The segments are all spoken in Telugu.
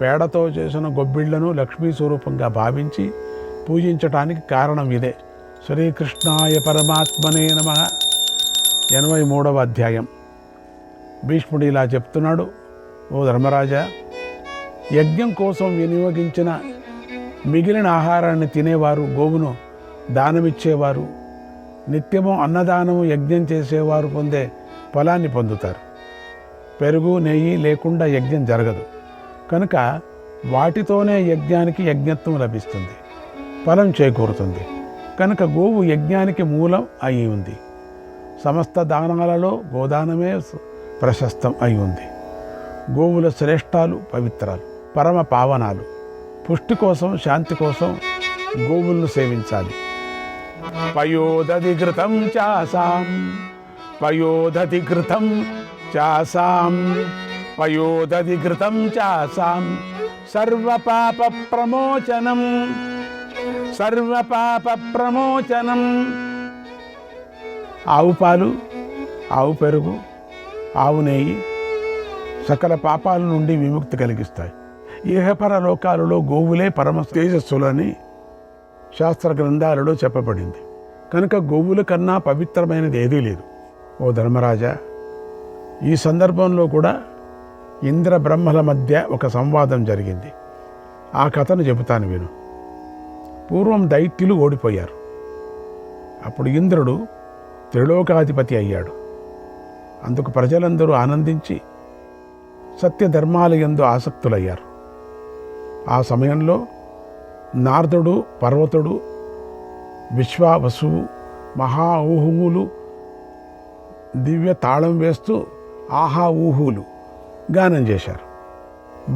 పేడతో చేసిన గొబ్బిళ్లను లక్ష్మీ స్వరూపంగా భావించి పూజించటానికి కారణం ఇదే. శ్రీకృష్ణాయ పరమాత్మనే నమః. 83వ అధ్యాయం. భీష్ముడు ఇలా చెప్తున్నాడు: ఓ ధర్మరాజా, యజ్ఞం కోసం వినియోగించిన మిగిలిన ఆహారాన్ని తినేవారు, గోవును దానమిచ్చేవారు, నిత్యము అన్నదానము యజ్ఞం చేసేవారు పొందే ఫలాన్ని పొందుతారు. పెరుగు నెయ్యి లేకుండా యజ్ఞం జరగదు. కనుక వాటితోనే యజ్ఞానికి యజ్ఞత్వం లభిస్తుంది, ఫలం చేకూరుతుంది. కనుక గోవు యజ్ఞానికి మూలం అయి ఉంది. సమస్త దానాలలో గోదానమే ప్రశస్తం అయి ఉంది. గోవుల శ్రేష్టాలు పవిత్రాలు, పరమ పావనాలు. పుష్టి కోసం, శాంతి కోసం గోవులను సేవించాలి. పయోదధిఘృతం చాసాం, పయోదధిఘృతం చాసాం, పయోదధిఘృతం చాసాం సర్వపాప ప్రమోచనం, సర్వపాప ప్రమోచనం. ఆవు పాలు, ఆవు పెరుగు, ఆవు నెయ్యి సకల పాపాల నుండి విముక్తి కలిగిస్తాయి. ఇహపర లోకాలలో గోవులే పరమ తేజస్సులని శాస్త్ర గ్రంథాలలో చెప్పబడింది. కనుక గోవుల కన్నా పవిత్రమైనది ఏదీ లేదు. ఓ ధర్మరాజా, ఈ సందర్భంలో కూడా ఇంద్ర బ్రహ్మల మధ్య ఒక సంవాదం జరిగింది. ఆ కథను చెబుతాను విను. పూర్వం దైత్యులు ఓడిపోయారు. అప్పుడు ఇంద్రుడు త్రిలోకాధిపతి అయ్యాడు. అందుకు ప్రజలందరూ ఆనందించి సత్యధర్మాల యందు ఆసక్తులయ్యారు. ఆ సమయంలో నారదుడు, పర్వతుడు, విశ్వావసువు, మహా ఊహువులు దివ్య తాళం వేస్తూ ఆహా ఊహులు గానం చేశారు.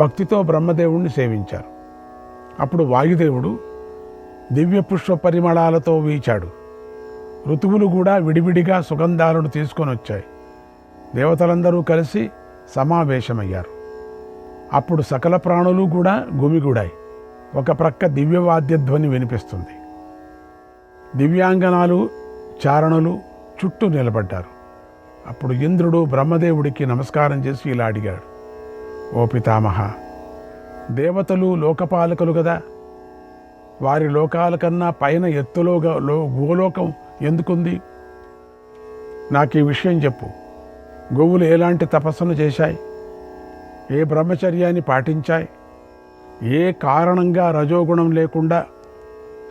భక్తితో బ్రహ్మదేవుణ్ణి సేవించారు. అప్పుడు వాయుదేవుడు దివ్య పుష్ప పరిమళాలతో వీచాడు. ఋతువులు కూడా విడివిడిగా సుగంధాలను తీసుకొని వచ్చాయి. దేవతలందరూ కలిసి సమావేశమయ్యారు. అప్పుడు సకల ప్రాణులు కూడా గుమిగూడాయి. ఒక ప్రక్క దివ్యవాద్యధ్వని వినిపిస్తుంది. దివ్యాంగనాలు, చారణులు చుట్టూ నిలబడ్డారు. అప్పుడు ఇంద్రుడు బ్రహ్మదేవుడికి నమస్కారం చేసి ఇలా అడిగాడు: ఓ పితామహ, దేవతలు లోకపాలకులు కదా, వారి లోకాల కన్నా పైన ఎత్తులో గోలోకం ఎందుకుంది? నాకు ఈ విషయం చెప్పు. గోవులు ఎలాంటి తపస్సును చేశాయి? ఏ బ్రహ్మచర్యాన్ని పాటించాయి? ఏ కారణంగా రజోగుణం లేకుండా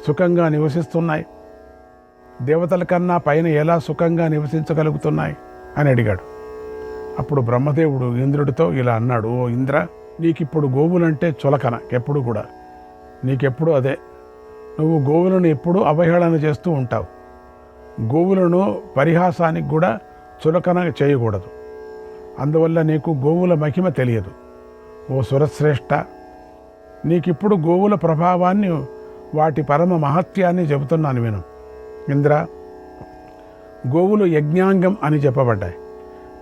సుఖంగా నివసిస్తున్నాయి? దేవతల కన్నా పైన ఎలా సుఖంగా నివసించగలుగుతున్నాయి అని అడిగాడు. అప్పుడు బ్రహ్మదేవుడు ఇంద్రుడితో ఇలా అన్నాడు: ఓ ఇంద్ర, నీకిప్పుడు గోవులంటే చులకన, ఎప్పుడు కూడా నీకెప్పుడు అదే. నువ్వు గోవులను ఎప్పుడూ అవహేళన చేస్తూ ఉంటావు. గోవులను పరిహాసానికి కూడా చులకన చేయకూడదు. అందువల్ల నీకు గోవుల మహిమ తెలియదు. ఓ సురశ్రేష్ఠ, నీకిప్పుడు గోవుల ప్రభావాన్ని, వాటి పరమ మహత్యాన్ని చెబుతున్నాను విను. ఇంద్ర, గోవులు యజ్ఞాంగం అని చెప్పబడ్డాయి.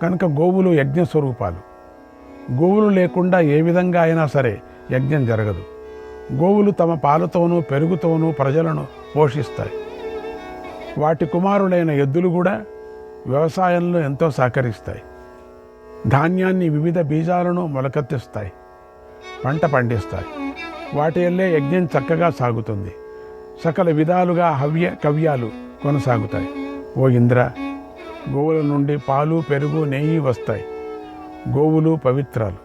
కనుక గోవులు యజ్ఞస్వరూపాలు. గోవులు లేకుండా ఏ విధంగా అయినా సరే యజ్ఞం జరగదు. గోవులు తమ పాలతోనూ పెరుగుతోనూ ప్రజలను పోషిస్తాయి. వాటి కుమారులైన ఎద్దులు కూడా వ్యవసాయంలో ఎంతో సహకరిస్తాయి. ధాన్యాన్ని, వివిధ బీజాలను మొలకెత్తిస్తాయి, పంట పండిస్తాయి. వాటి వల్లే యజ్ఞం చక్కగా సాగుతుంది. సకల విధాలుగా హవ్య కవ్యాలు కొనసాగుతాయి. ఓ ఇంద్ర, గోవుల నుండి పాలు, పెరుగు, నెయ్యి వస్తాయి. గోవులు పవిత్రాలు.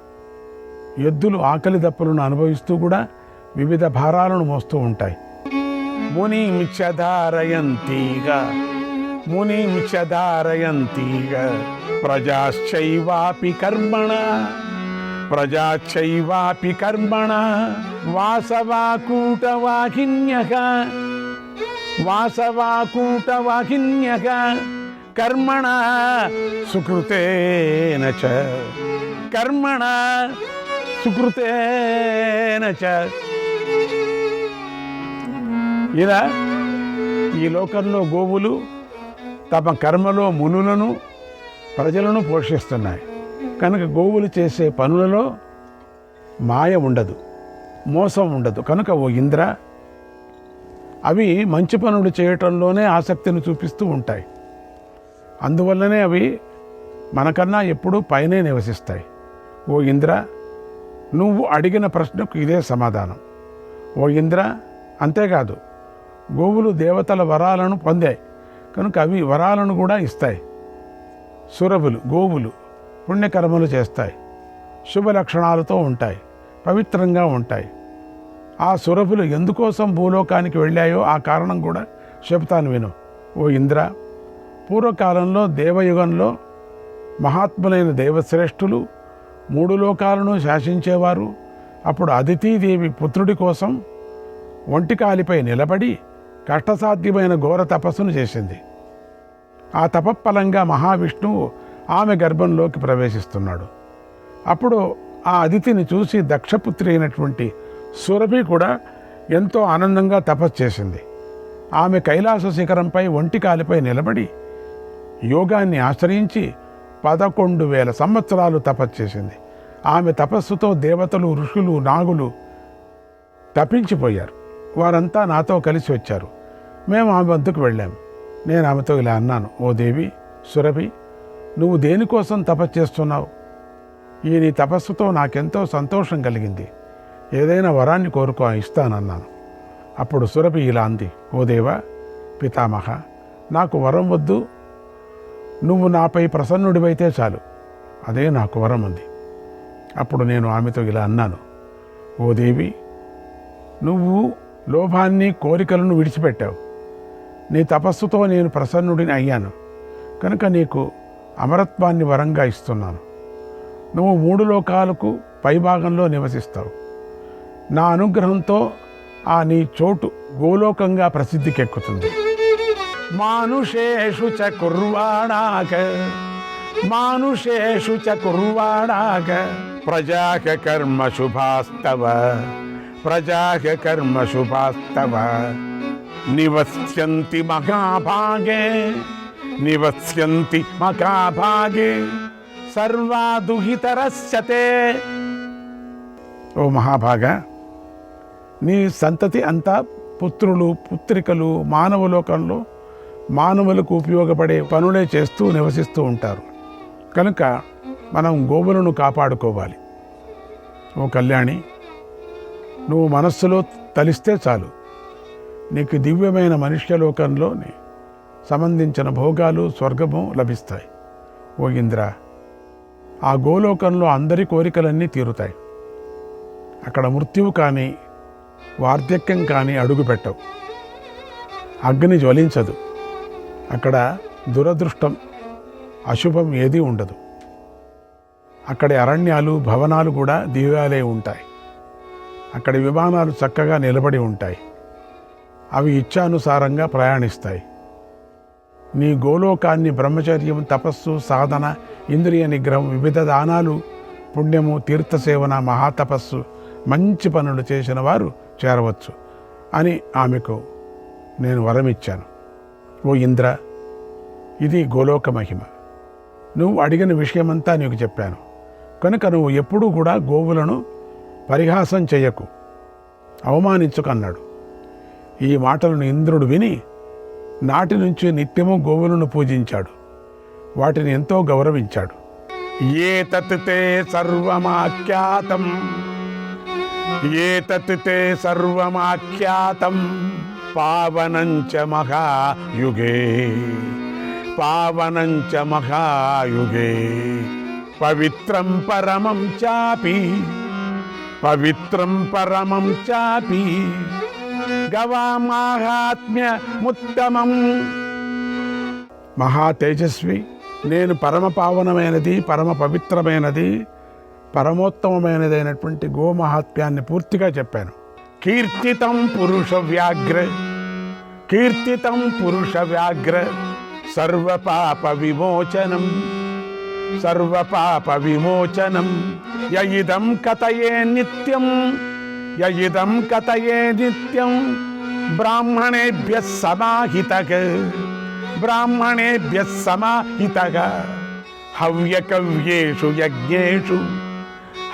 ఎద్దులు ఆకలి దప్పులను అనుభవిస్తూ కూడా వివిధ భారాలను మోస్తూ ఉంటాయి. మునించధారయంతీగా మునించధారయంతీగా ప్రజాశ్చైవాపి కర్మణ, ప్రజాశ్చైవాపి కర్మణ వాసవాకూటవాహిన్యః, వాసవాకూటవాహిన్యః కర్మణ సుకృతేన చ, కర్మణ సుకృతేన చ. ఇలా ఈ లోకంలో గోవులు తమ కర్మలో మునులను, ప్రజలను పోషిస్తున్నాయి. కనుక గోవులు చేసే పనులలో మాయ ఉండదు, మోసం ఉండదు. కనుక ఓ ఇంద్ర, అవి మంచి పనులు చేయటంలోనే ఆసక్తిని చూపిస్తూ ఉంటాయి. అందువల్లనే అవి మనకన్నా ఎప్పుడూ పైనే నివసిస్తాయి. ఓ ఇంద్ర, నువ్వు అడిగిన ప్రశ్నకు ఇదే సమాధానం ఓ ఇంద్ర. అంతేకాదు, గోవులు దేవతల వరాలను పొందాయి కనుక అవి వరాలను కూడా ఇస్తాయి. సురభులు గోవులు పుణ్యకర్మలు చేస్తాయి, శుభ లక్షణాలతో ఉంటాయి, పవిత్రంగా ఉంటాయి. ఆ సురభులు ఎందుకోసం భూలోకానికి వెళ్ళాయో ఆ కారణం కూడా చెబుతాను విను ఓ ఇంద్ర. పూర్వకాలంలో దేవయుగంలో మహాత్ములైన దేవశ్రేష్ఠులు 3 లోకాలను శాసించేవారు. అప్పుడు అదితీదేవి పుత్రుడి కోసం ఒంటికాలిపై నిలబడి కష్టసాధ్యమైన ఘోర తపస్సును చేసింది. ఆ తపఫలంగా మహావిష్ణువు ఆమె గర్భంలోకి ప్రవేశిస్తున్నాడు. అప్పుడు ఆ అదితిని చూసి దక్షపుత్రి అయినటువంటి సురభి కూడా ఎంతో ఆనందంగా తపస్సు చేసింది. ఆమె కైలాస శిఖరంపై ఒంటికాలిపై నిలబడి యోగాన్ని ఆశ్రయించి 11,000 సంవత్సరాలు తపస్సు చేసింది. ఆమె తపస్సుతో దేవతలు, ఋషులు, నాగులు తప్పించిపోయారు. వారంతా నాతో కలిసి వచ్చారు. మేము ఆమె వద్దకు వెళ్ళాం. నేను ఆమెతో ఇలా అన్నాను, ఓ దేవి సురభి, నువ్వు దేనికోసం తపస్సు చేస్తున్నావు? ఈ నీ తపస్సుతో నాకెంతో సంతోషం కలిగింది. ఏదైనా వరాన్ని కోరుకో, ఇస్తానన్నాను. అప్పుడు సురభి ఇలా అంది, ఓ దేవా పితామహ, నాకు వరం వద్దు, నువ్వు నాపై ప్రసన్నుడివైతే చాలు, అదే నాకు వరం అంది. అప్పుడు నేను ఆమెతో ఇలా అన్నాను, ఓ దేవి, నువ్వు లోభాన్ని, కోరికలను విడిచిపెట్టావు. నీ తపస్సుతో నేను ప్రసన్నుడిని అయ్యాను కనుక నీకు అమరత్వాన్ని వరంగా ఇస్తున్నాను. నువ్వు 3 లోకాలకు పైభాగంలో నివసిస్తావు. నా అనుగ్రహంతో ఆ నీ చోటు గోలోకంగా ప్రసిద్ధికెక్కుతుంది. మానుషేషు చ కుర్వాణాక మానుషేషు చ కుర్వాణాక ప్రజాక కర్మ శుభాస్తవ ప్రజాక కర్మ శుభాస్తవ నివస్యంతి మహాభాగే నివస్యంతి మహాభాగే సర్వాదుహితరస్యతే. ఓ మహాభాగా, నీ సంతతి అంతా పుత్రులు, పుత్రికలు మానవలోకంలో మానవులకు ఉపయోగపడే పనులే చేస్తూ నివసిస్తూ ఉంటారు. కనుక మనం గోవులను కాపాడుకోవాలి. ఓ కళ్యాణి, నువ్వు మనస్సులో తలిస్తే చాలు, నీకు దివ్యమైన మనుష్యలోకంలో సంబంధించిన భోగాలు, స్వర్గము లభిస్తాయి. ఓ ఇంద్ర, ఆ గోలోకంలో అందరి కోరికలన్నీ తీరుతాయి. అక్కడ మృత్యువు కానీ వార్ధక్యం కానీ అడుగు పెట్టవు. అగ్ని జ్వలించదు. అక్కడ దురదృష్టం, అశుభం ఏదీ ఉండదు. అక్కడి అరణ్యాలు, భవనాలు కూడా దివ్యాలే ఉంటాయి. అక్కడి విమానాలు చక్కగా నిలబడి ఉంటాయి. అవి ఇచ్ఛానుసారంగా ప్రయాణిస్తాయి. నీ గోలోకాన్ని బ్రహ్మచర్యం, తపస్సు, సాధన, ఇంద్రియ నిగ్రహం, వివిధ దానాలు, పుణ్యము, తీర్థసేవన, మహాతపస్సు, మంచి పనులు చేసిన వారు చేరవచ్చు అని ఆమెకు నేను వరమిచ్చాను. ఓ ఇంద్ర, ఇది గోలోక మహిమ. నువ్వు అడిగిన విషయమంతా నీకు చెప్పాను కనుక నువ్వు ఎప్పుడూ కూడా గోవులను పరిహాసం చెయ్యకు, అవమానించుకు అన్నాడు. ఈ మాటలను ఇంద్రుడు విని నాటి నుంచి నిత్యము గోవులను పూజించాడు. వాటిని ఎంతో గౌరవించాడు. ఏతత్ తే సర్వమాఖ్యాతం ఏతత్ తే సర్వమాఖ్యాతం పావనంచ మహాయుగే పావనంచ మహాయుగే పవిత్రం పరమం చాపి పవిత్రం పరమం చాపి గవామాహాత్మ్యముత్తమం. మహా తేజస్వి, నేను పరమ పావనమైనది, పరమ పవిత్రమైనది, పరమోత్తమమైనదైనటువంటి గోమహాత్మ్యాన్ని పూర్తిగా చెప్పాను. కీర్తితం పురుష వ్యాఘ్ర కీర్తితం పురుష వ్యాఘ్ర సర్వపాప విమోచనం సర్వపాప విమోచనం యయిదం కథయే నిత్యం యయిదం కథయే నిత్యం బ్రాహ్మణేభ్యః సమాహితః బ్రాహ్మణేభ్యః సమాహితః హవ్యకవ్యేషు యజ్ఞేషు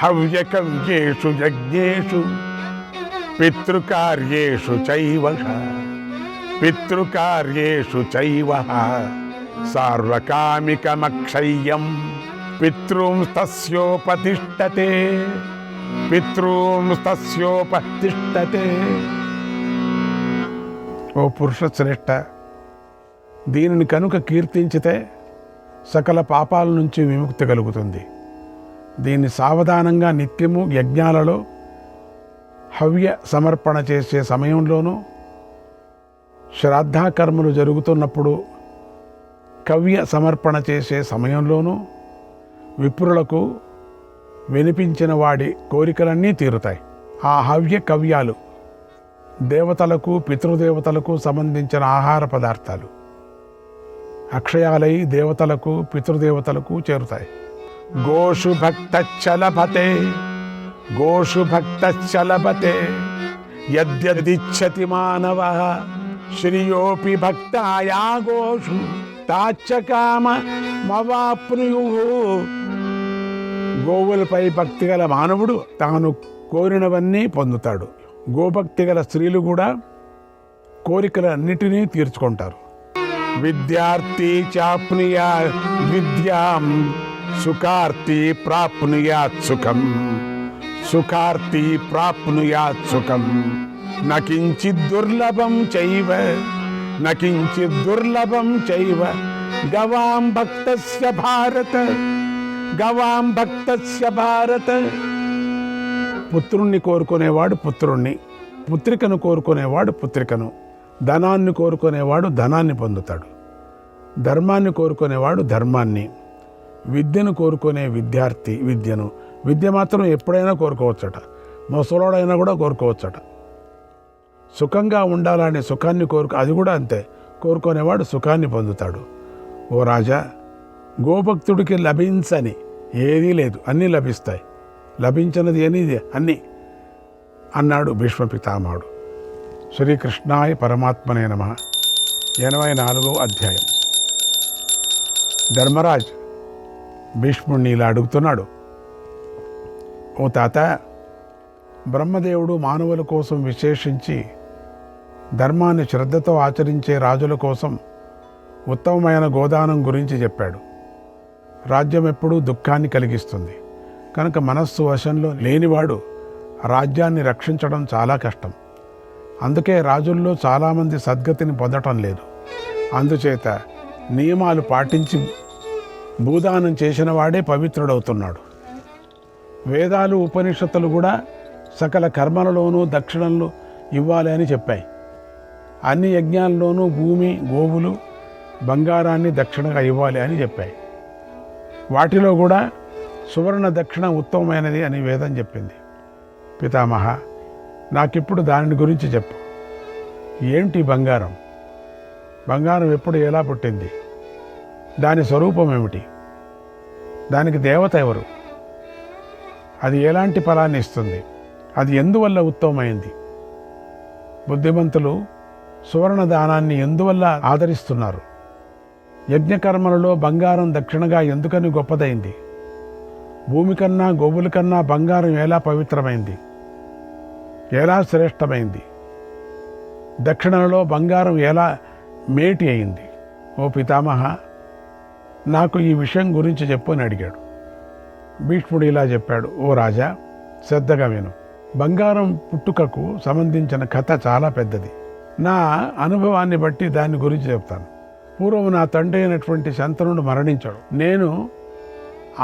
హవ్యకవ్యేషు యజ్ఞేషు పితృకార్యేషు చైవ పితృకార్యేషు చైవ సార్వకామికమక్షయ్యం పితృంస్తస్యోపతిష్టతే. పితృంస్తస్యోపతిష్టతే. ఓ పురుష శ్రేష్ఠ, దీనిని కనుక కీర్తించితే సకల పాపాల నుంచి విముక్తి కలుగుతుంది. దీన్ని సావధానంగా నిత్యము యజ్ఞాలలో హవ్య సమర్పణ చేసే సమయంలోనూ, శ్రాద్ధాకర్మలు జరుగుతున్నప్పుడు కవ్య సమర్పణ చేసే సమయంలోనూ విప్రులకు వినిపించిన వాడి కోరికలన్నీ తీరుతాయి. ఆ హవ్య కవ్యాలు దేవతలకు పితృదేవతలకు సంబంధించిన ఆహార పదార్థాలు అక్షయాలై దేవతలకు పితృదేవతలకు చేరుతాయి. గోషు భక్తచ్చలభతే, గోషు భక్తచ్చలభతే, యద్యదిచ్చతి మానవః శ్రియోపి భక్తాయా గోషు తాచ్చకామమవాప్నుయుః. గోవులపై భక్తి గల మానవుడు తాను కోరినవన్నీ పొందుతాడు. గోభక్తి గల స్త్రీలు కూడా కోరికలన్నిటినీ తీర్చుకుంటారు. విద్యార్థి చాప్నుయా విద్యాం, సుఖార్థి ప్రాప్నుయాత్ సుఖం, సుఖార్థి ప్రాప్నుయాత్ సుఖం. నకించిద్ దుర్లభం చైవ, నకించిద్ దుర్లభం చైవ గవాం భక్తస్య భారత, గవాం భక్తస్య భారత. పుత్రుణ్ణి కోరుకునేవాడు పుత్రుణ్ణి, పుత్రికను కోరుకునేవాడు పుత్రికను, ధనాన్ని కోరుకునేవాడు ధనాన్ని పొందుతాడు, ధర్మాన్ని కోరుకునేవాడు ధర్మాన్ని, విద్యను కోరుకునే విద్యార్థి విద్యను. విద్య మాత్రం ఎప్పుడైనా కోరుకోవచ్చట, ముసలోడైనా కూడా కోరుకోవచ్చట. సుఖంగా ఉండాలనే సుఖాన్ని అది కూడా అంతే, కోరుకునేవాడు సుఖాన్ని పొందుతాడు. ఓ రాజా, గోభక్తుడికి లభించని ఏదీ లేదు, అన్నీ లభిస్తాయి. లభించినది అనేది అన్నీ అన్నాడు భీష్మ పితామహుడు. శ్రీకృష్ణాయ పరమాత్మనే నమః. 84వ అధ్యాయం. ధర్మరాజ్ భీష్ముడిని ఇలా అడుగుతున్నాడు. ఓ తాత, బ్రహ్మదేవుడు మానవుల కోసం విశేషించి ధర్మాన్ని శ్రద్ధతో ఆచరించే రాజుల కోసం ఉత్తమమైన గోదానం గురించి చెప్పాడు. రాజ్యం ఎప్పుడూ దుఃఖాన్ని కలిగిస్తుంది కనుక మనస్సు వశంలో లేనివాడు రాజ్యాన్ని రక్షించడం చాలా కష్టం. అందుకే రాజుల్లో చాలామంది సద్గతిని పొందటం లేదు. అందుచేత నియమాలు పాటించి భూదానం చేసిన వాడే పవిత్రుడవుతున్నాడు. వేదాలు ఉపనిషత్తులు కూడా సకల కర్మలలోనూ దక్షిణలు ఇవ్వాలి అని చెప్పాయి. అన్ని యజ్ఞాల్లోనూ భూమి, గోవులు, బంగారాన్ని దక్షిణగా ఇవ్వాలి అని చెప్పాయి. వాటిలో కూడా సువర్ణ దక్షిణ ఉత్తమమైనది అని వేదం చెప్పింది. పితామహ, నాకిప్పుడు దాని గురించి చెప్పు. ఏంటి బంగారం? బంగారం ఎప్పుడు ఎలా పుట్టింది? దాని స్వరూపం ఏమిటి? దానికి దేవత ఎవరు? అది ఎలాంటి ఫలాన్ని ఇస్తుంది? అది ఎందువల్ల ఉత్తమమైంది? బుద్ధిమంతులు సువర్ణ దానాన్ని ఎందువల్ల ఆదరిస్తున్నారు? యజ్ఞకర్మలలో బంగారం దక్షిణగా ఎందుకని గొప్పదైంది? భూమి కన్నా గోవుల కన్నా బంగారం ఎలా పవిత్రమైంది, ఎలా శ్రేష్టమైంది? దక్షిణలో బంగారం ఎలా మేటి అయింది? ఓ పితామహ, నాకు ఈ విషయం గురించి చెప్పు అని అడిగాడు. భీష్ముడు ఇలా చెప్పాడు. ఓ రాజా, శ్రద్ధగా విను. బంగారం పుట్టుకకు సంబంధించిన కథ చాలా పెద్దది. నా అనుభవాన్ని బట్టి దాని గురించి చెప్తాను. పూర్వం నా తండ్రి అయినటువంటి శంతనుడు మరణించాడు. నేను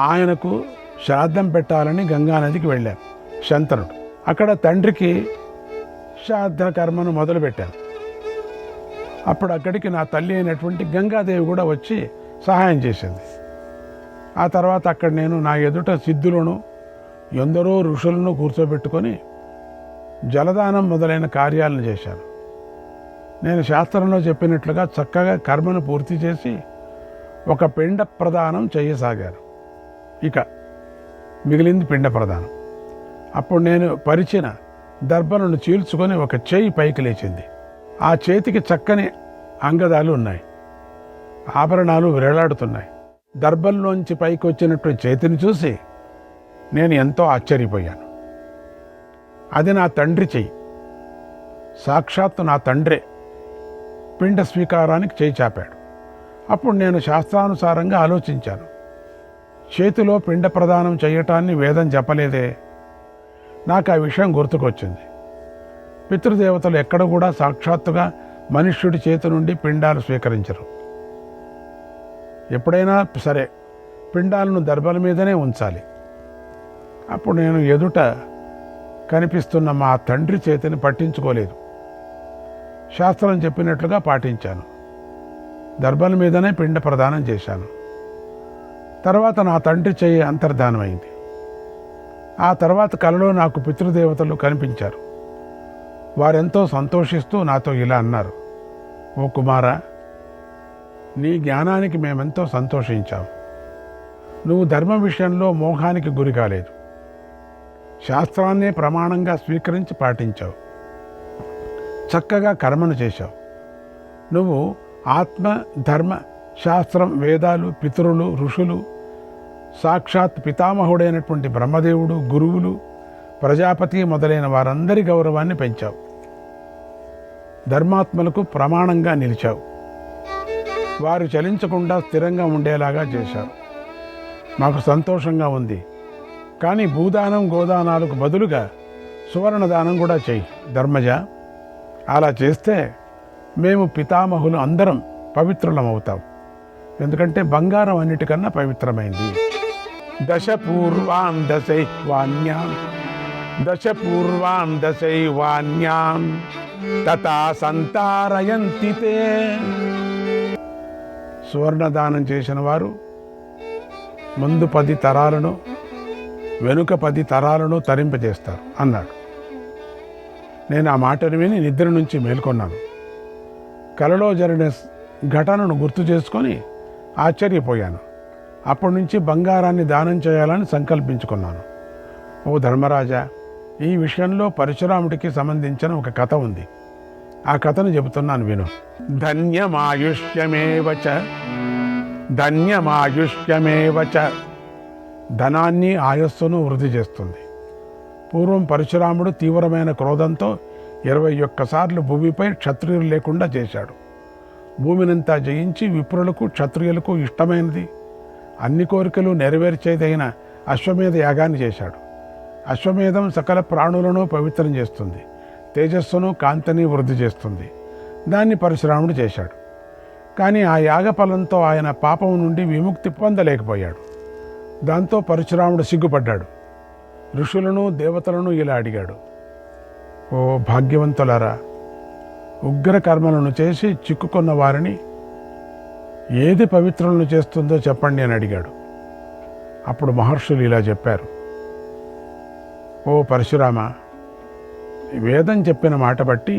ఆయనకు శ్రాద్ధం పెట్టాలని గంగానదికి వెళ్ళాను. శంతనుడు అక్కడ తండ్రికి శ్రాద్ధ కర్మను మొదలుపెట్టాను. అప్పుడు అక్కడికి నా తల్లి అయినటువంటి గంగాదేవి కూడా వచ్చి సహాయం చేసింది. ఆ తర్వాత అక్కడ నేను నా ఎదుట సిద్ధులను ఎందరో ఋషులను కూర్చోబెట్టుకొని జలదానం మొదలైన కార్యాలను చేశాను. నేను శాస్త్రంలో చెప్పినట్లుగా చక్కగా కర్మను పూర్తి చేసి ఒక పిండ ప్రదానం చేయసాగాను. ఇక మిగిలింది పిండ ప్రదానం. అప్పుడు నేను పరిచిన దర్భలను చీల్చుకొని ఒక చేయి పైకి లేచింది. ఆ చేతికి చక్కని అంగదాలు ఉన్నాయి, ఆభరణాలు వేలాడుతున్నాయి. దర్భల్లోంచి పైకి వచ్చినట్టు చేతిని చూసి నేను ఎంతో ఆశ్చర్యపోయాను. అది నా తండ్రి చెయ్యి, సాక్షాత్తు నా తండ్రే పిండ స్వీకారానికి చేయి చాపాడు. అప్పుడు నేను శాస్త్రానుసారంగా ఆలోచించాను. చేతిలో పిండ ప్రదానం చేయటాన్ని వేదం చెప్పలేదే. నాకు ఆ విషయం గుర్తుకొచ్చింది. పితృదేవతలు ఎక్కడ కూడా సాక్షాత్తుగా మనుష్యుడి చేతి నుండి పిండాలు స్వీకరించరు. ఎప్పుడైనా సరే పిండాలను దర్భల మీదనే ఉంచాలి. అప్పుడు నేను ఎదుట కనిపిస్తున్న మా తండ్రి చేతిని పట్టించుకోలేదు. శాస్త్రం చెప్పినట్లుగా పాటించాను. దర్భల మీదనే పిండ ప్రదానం చేశాను. తర్వాత నా తండ్రి చేయి అంతర్ధానమైంది. ఆ తర్వాత కలలో నాకు పితృదేవతలు కనిపించారు. వారెంతో సంతోషిస్తూ నాతో ఇలా అన్నారు, ఓ కుమారా, నీ జ్ఞానానికి మేమెంతో సంతోషించాం. నువ్వు ధర్మ విషయంలో మోహానికి గురి కాలేదు. శాస్త్రాన్నే ప్రమాణంగా స్వీకరించి పాటించావు. చక్కగా కర్మను చేశావు. నువ్వు ఆత్మ, ధర్మ, శాస్త్రం, వేదాలు, పితరులు, ఋషులు, సాక్షాత్ పితామహుడైనటువంటి బ్రహ్మదేవుడు, గురువులు, ప్రజాపతి మొదలైన వారందరి గౌరవాన్ని పెంచావు. ధర్మాత్మలకు ప్రమాణంగా నిలిచావు. వారు చలించకుండా స్థిరంగా ఉండేలాగా చేశావు. మాకు సంతోషంగా ఉంది. కానీ భూదానం, గోదానాలకు బదులుగా సువర్ణ దానం కూడా చెయ్యి ధర్మజ. అలా చేస్తే మేము పితామహులు అందరం పవిత్రులమవుతాం. ఎందుకంటే బంగారం అన్నిటికన్నా పవిత్రమైంది. దశపూర్వాన్ దశైవాన్యాం దశపూర్వాన్ దశైవాన్యాం తథా సంతారయంతి తే. సువర్ణదానం చేసిన వారు ముందు 10 తరాలను వెనుక 10 తరాలను తరింపజేస్తారు అన్నాడు. నేను ఆ మాటను విని నిద్ర నుంచి మేల్కొన్నాను. కలలో జరిగిన ఘటనను గుర్తు చేసుకొని ఆశ్చర్యపోయాను. అప్పటి నుంచి బంగారాన్ని దానం చేయాలని సంకల్పించుకున్నాను. ఓ ధర్మరాజా, ఈ విషయంలో పరశురాముడికి సంబంధించిన ఒక కథ ఉంది. ఆ కథను చెబుతున్నాను విను. ధన్యమాయుష్యమేవచ ధన్యమాయుష్యమేవచ. ధనాన్ని, ఆయస్సును వృద్ధి చేస్తుంది. పూర్వం పరశురాముడు తీవ్రమైన క్రోధంతో 21 సార్లు భూమిపై క్షత్రియులు లేకుండా చేశాడు. భూమినంతా జయించి విప్రులకు, క్షత్రియులకు ఇష్టమైనది, అన్ని కోరికలు నెరవేర్చేదైన అశ్వమేధ యాగాన్ని చేశాడు. అశ్వమేధం సకల ప్రాణులను పవిత్రం చేస్తుంది, తేజస్సును, కాంతిని వృద్ధి చేస్తుంది. దాన్ని పరశురాముడు చేశాడు. కానీ ఆ యాగఫలంతో ఆయన పాపం నుండి విముక్తి పొందలేకపోయాడు. దాంతో పరశురాముడు సిగ్గుపడ్డాడు. ఋషులను, దేవతలను ఇలా అడిగాడు, ఓ భాగ్యవంతులారా, ఉగ్ర కర్మలను చేసి చిక్కుకున్న వారిని ఏది పవిత్రులను చేస్తుందో చెప్పండి అని అడిగాడు. అప్పుడు మహర్షులు ఇలా చెప్పారు, ఓ పరశురామ, వేదం చెప్పిన మాట బట్టి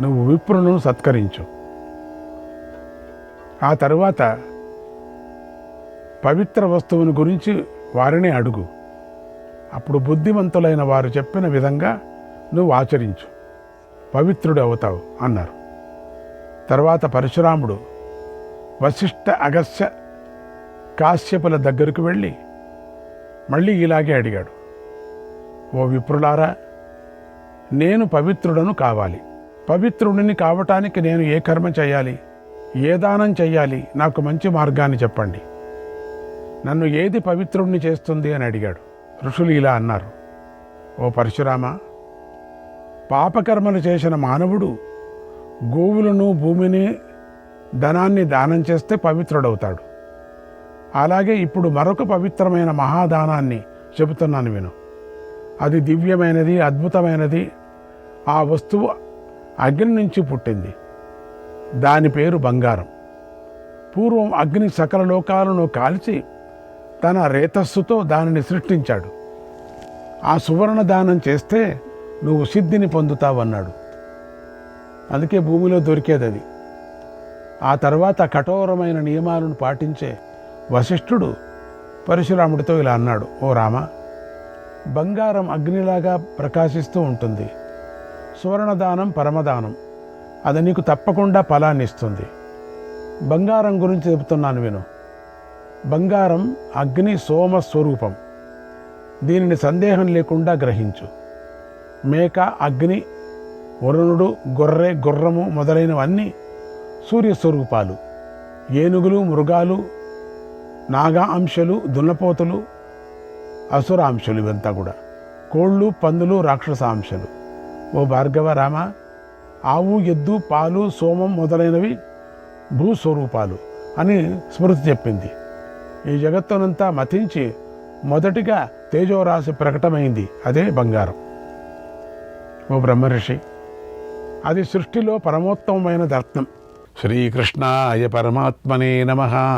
నువ్వు విప్రులను సత్కరించు. ఆ తరువాత పవిత్ర వస్తువుని గురించి వారిని అడుగు. అప్పుడు బుద్ధిమంతులైన వారు చెప్పిన విధంగా నువ్వు ఆచరించు, పవిత్రుడు అవుతావు అన్నారు. తర్వాత పరశురాముడు వశిష్ఠ, అగస్త్య, కాశ్యపుల దగ్గరకు వెళ్ళి మళ్ళీ ఇలాగే అడిగాడు, ఓ విప్రులారా, నేను పవిత్రుడను కావాలి. పవిత్రుడిని కావటానికి నేను ఏ కర్మ చేయాలి, ఏ దానం చెయ్యాలి, నాకు మంచి మార్గాన్ని చెప్పండి. నన్ను ఏది పవిత్రుడిని చేస్తుంది అని అడిగాడు. ఋషులు ఇలా అన్నారు, ఓ పరశురామ, పాపకర్మలు చేసిన మానవుడు గోవులను, భూమిని, ధనాన్ని దానం చేస్తే పవిత్రుడవుతాడు. అలాగే ఇప్పుడు మరొక పవిత్రమైన మహాదానాన్ని చెబుతున్నాను విను. అది దివ్యమైనది, అద్భుతమైనది. ఆ వస్తువు అగ్ని నుంచి పుట్టింది. దాని పేరు బంగారం. పూర్వం అగ్ని సకల లోకాలను కాల్చి తన రేతస్సుతో దానిని సృష్టించాడు. ఆ సువర్ణ దానం చేస్తే నువ్వు సిద్ధిని పొందుతావన్నాడు. అందుకే భూమిలో దొరికేది అది. ఆ తర్వాత కఠోరమైన నియమాలను పాటించే వశిష్ఠుడు పరశురాముడితో ఇలా అన్నాడు, ఓ రామ, బంగారం అగ్నిలాగా ప్రకాశిస్తూ ఉంటుంది. సువర్ణదానం పరమదానం. అది నీకు తప్పకుండా ఫలాన్ని ఇస్తుంది. బంగారం గురించి చెబుతున్నాను విను. బంగారం అగ్ని, సోమ స్వరూపం. దీనిని సందేహం లేకుండా గ్రహించు. మేక, అగ్ని, వరుణుడు, గొర్రె, గుర్రము మొదలైనవన్నీ సూర్యస్వరూపాలు. ఏనుగులు, మృగాలు, నాగా అంశలు, దున్నపోతులు అసుర అంశలు. ఇవంతా కూడా కోళ్ళు పందులు రాక్షసాంశలు. ఓ భార్గవ రామ, ఆవు ఎద్దు పాలు సోమం మొదలైనవి భూస్వరూపాలు అని స్మృతి చెప్పింది. ఈ జగత్తునంతా మతించి మొదటిగా తేజోరాశి ప్రకటమైంది, అదే బంగారం. ఓ బ్రహ్మర్షి, అది సృష్టిలో పరమోత్తమమైన రత్నం. శ్రీకృష్ణాయ పరమాత్మనే నమః.